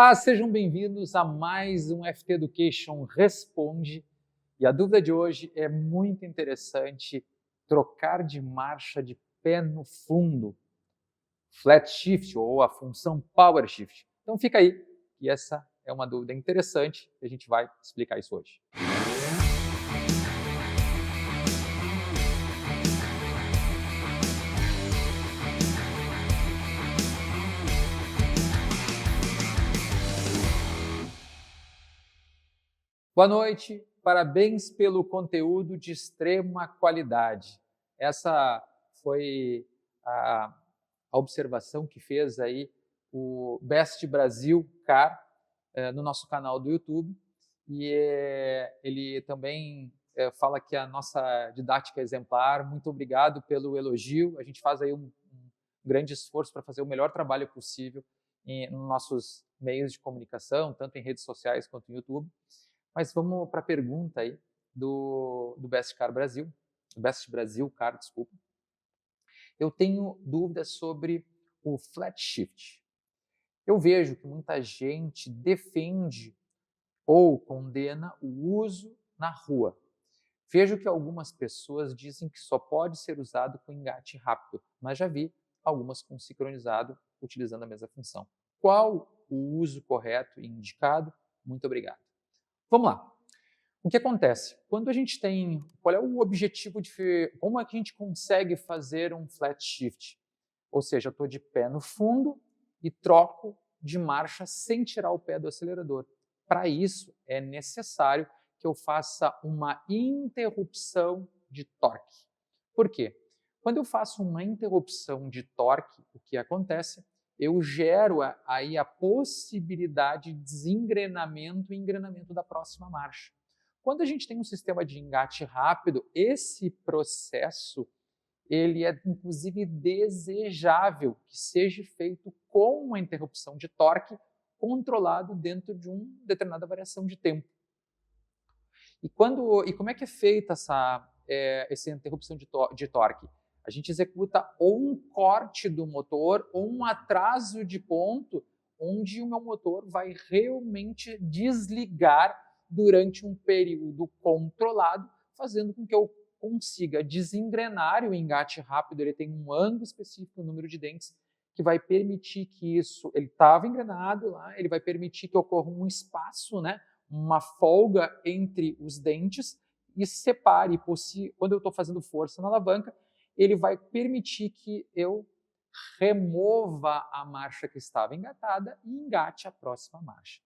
Olá, sejam bem-vindos a mais um FT Education Responde. E a dúvida de hoje é muito interessante: trocar de marcha de pé no fundo, flat shift ou a função power shift. Então fica aí, que essa é uma dúvida interessante e a gente vai explicar isso hoje. Boa noite, parabéns pelo conteúdo de extrema qualidade. Essa foi a observação que fez aí o Best Brasil Car no nosso canal do YouTube. E ele também fala que a nossa didática é exemplar. Muito obrigado pelo elogio. A gente faz aí um grande esforço para fazer o melhor trabalho possível nos nossos meios de comunicação, tanto em redes sociais quanto no YouTube. Mas vamos para a pergunta aí do Best Car Brasil, Best Brasil Car, desculpa. Eu tenho dúvidas sobre o flat shift. Eu vejo que muita gente defende ou condena o uso na rua. Vejo que algumas pessoas dizem que só pode ser usado com engate rápido, mas já vi algumas com sincronizado utilizando a mesma função. Qual o uso correto e indicado? Muito obrigado. Vamos lá. O que acontece? Quando a gente tem... Qual é o objetivo de... Como é que a gente consegue fazer um flat shift? Ou seja, eu estou de pé no fundo e troco de marcha sem tirar o pé do acelerador. Para isso, é necessário que eu faça uma interrupção de torque. Por quê? Quando eu faço uma interrupção de torque, o que acontece? Eu gero aí a possibilidade de desengrenamento e engrenamento da próxima marcha. Quando a gente tem um sistema de engate rápido, esse processo ele é inclusive desejável que seja feito com uma interrupção de torque controlado dentro de uma determinada variação de tempo. E como é que é feita essa interrupção de torque? A gente executa ou um corte do motor ou um atraso de ponto onde o meu motor vai realmente desligar durante um período controlado, fazendo com que eu consiga desengrenar. E o engate rápido ele tem um ângulo específico, um número de dentes, que vai permitir que isso, ele estava engrenado lá, ele vai permitir que ocorra um espaço, né, uma folga entre os dentes e separe, quando eu estou fazendo força na alavanca, ele vai permitir que eu remova a marcha que estava engatada e engate a próxima marcha.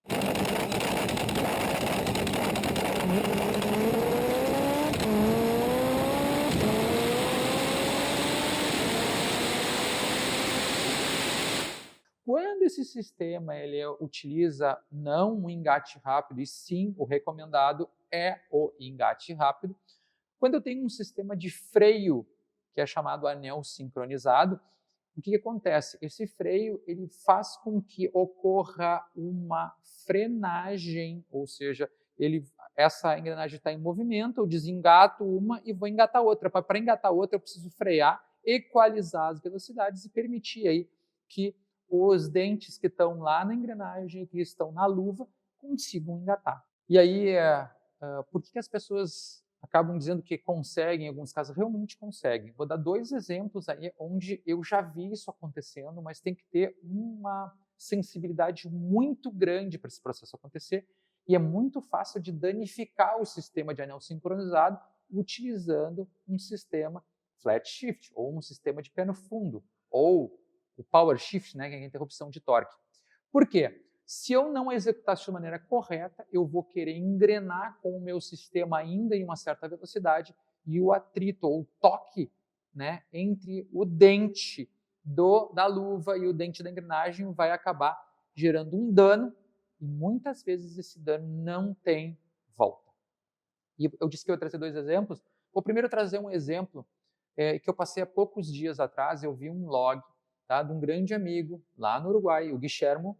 Quando esse sistema ele utiliza não um engate rápido, e sim o recomendado é o engate rápido, quando eu tenho um sistema de freio, que é chamado anel sincronizado, o que acontece? Esse freio ele faz com que ocorra uma frenagem, ou seja, essa engrenagem está em movimento, eu desengato uma e vou engatar outra. Para engatar outra, eu preciso frear, equalizar as velocidades e permitir aí que os dentes que estão lá na engrenagem, que estão na luva, consigam engatar. E aí, por que as pessoas acabam dizendo que conseguem, em alguns casos realmente conseguem? Vou dar dois exemplos aí onde eu já vi isso acontecendo, mas tem que ter uma sensibilidade muito grande para esse processo acontecer e é muito fácil de danificar o sistema de anel sincronizado utilizando um sistema flat shift ou um sistema de pé no fundo ou o power shift, né, que é a interrupção de torque. Por quê? Se eu não executar isso de maneira correta, eu vou querer engrenar com o meu sistema ainda em uma certa velocidade e o atrito ou o toque, né, entre o dente da luva e o dente da engrenagem vai acabar gerando um dano e muitas vezes esse dano não tem volta. E eu disse que eu ia trazer dois exemplos. Vou primeiro trazer um exemplo que eu passei há poucos dias atrás. Eu vi um log de um grande amigo lá no Uruguai, o Guilhermo,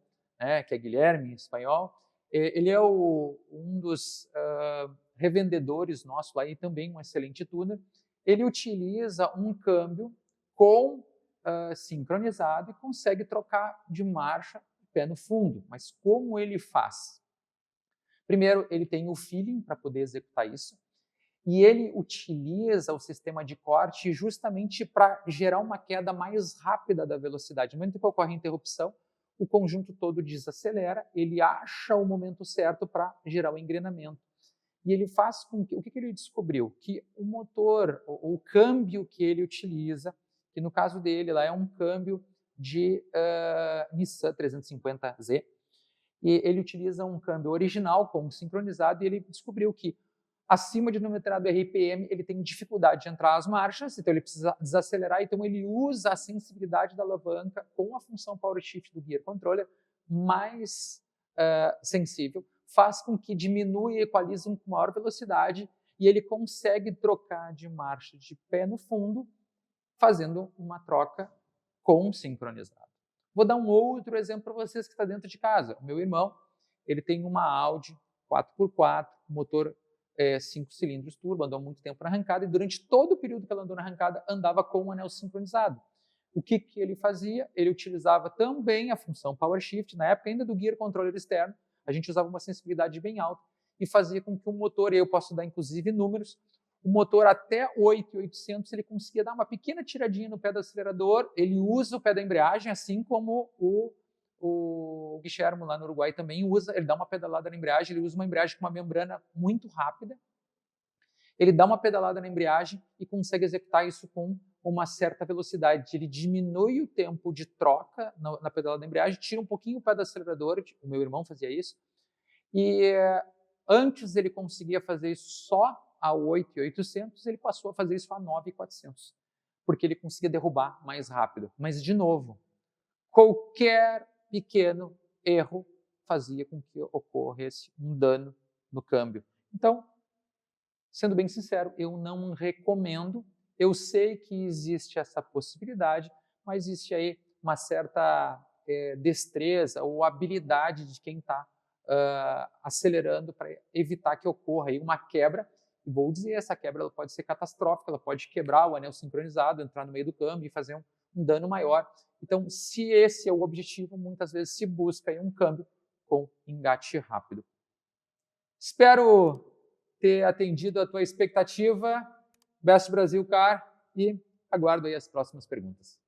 que é Guilherme em espanhol. Ele é um dos revendedores nossos lá e também um excelente tuner. Ele utiliza um câmbio sincronizado e consegue trocar de marcha pé no fundo. Mas como ele faz? Primeiro, ele tem o feeling para poder executar isso, e ele utiliza o sistema de corte justamente para gerar uma queda mais rápida da velocidade. No momento que ocorre a interrupção, o conjunto todo desacelera, ele acha o momento certo para gerar o engrenamento. E ele faz com que, o que ele descobriu? Que o motor, o câmbio que ele utiliza, que no caso dele lá é um câmbio de Nissan 350Z, e ele utiliza um câmbio original como sincronizado, e ele descobriu que acima de um determinado RPM ele tem dificuldade de entrar as marchas, então ele precisa desacelerar, então ele usa a sensibilidade da alavanca com a função Power Shift do Gear Controller mais sensível, faz com que diminua e equalize com maior velocidade, e ele consegue trocar de marcha de pé no fundo, fazendo uma troca com sincronizado. Vou dar um outro exemplo para vocês que está dentro de casa. O meu irmão, ele tem uma Audi 4x4, motor 5 cilindros turbo, andou muito tempo na arrancada, e durante todo o período que ela andou na arrancada, andava com o anel sincronizado. O que ele fazia? Ele utilizava também a função Power Shift, na época ainda do Gear Controller externo, a gente usava uma sensibilidade bem alta, e fazia com que o motor, eu posso dar inclusive números, o motor até 8.800 ele conseguia dar uma pequena tiradinha no pé do acelerador, ele usa o pé da embreagem, assim como o Guilherme lá no Uruguai também usa, ele dá uma pedalada na embreagem, ele usa uma embreagem com uma membrana muito rápida, ele dá uma pedalada na embreagem e consegue executar isso com uma certa velocidade. Ele diminui o tempo de troca na pedalada da embreagem, tira um pouquinho o pé do acelerador, o meu irmão fazia isso, e antes ele conseguia fazer isso só a 8.800, ele passou a fazer isso a 9.400, porque ele conseguia derrubar mais rápido. Mas, de novo, qualquer pequeno erro fazia com que ocorresse um dano no câmbio. Então, sendo bem sincero, eu não recomendo. Eu sei que existe essa possibilidade, mas existe aí uma certa destreza ou habilidade de quem está acelerando para evitar que ocorra aí uma quebra. E vou dizer, essa quebra ela pode ser catastrófica, ela pode quebrar o anel sincronizado, entrar no meio do câmbio e fazer um dano maior. Então, se esse é o objetivo, muitas vezes se busca aí um câmbio com engate rápido. Espero ter atendido a tua expectativa, Best Brasil Car, e aguardo aí as próximas perguntas.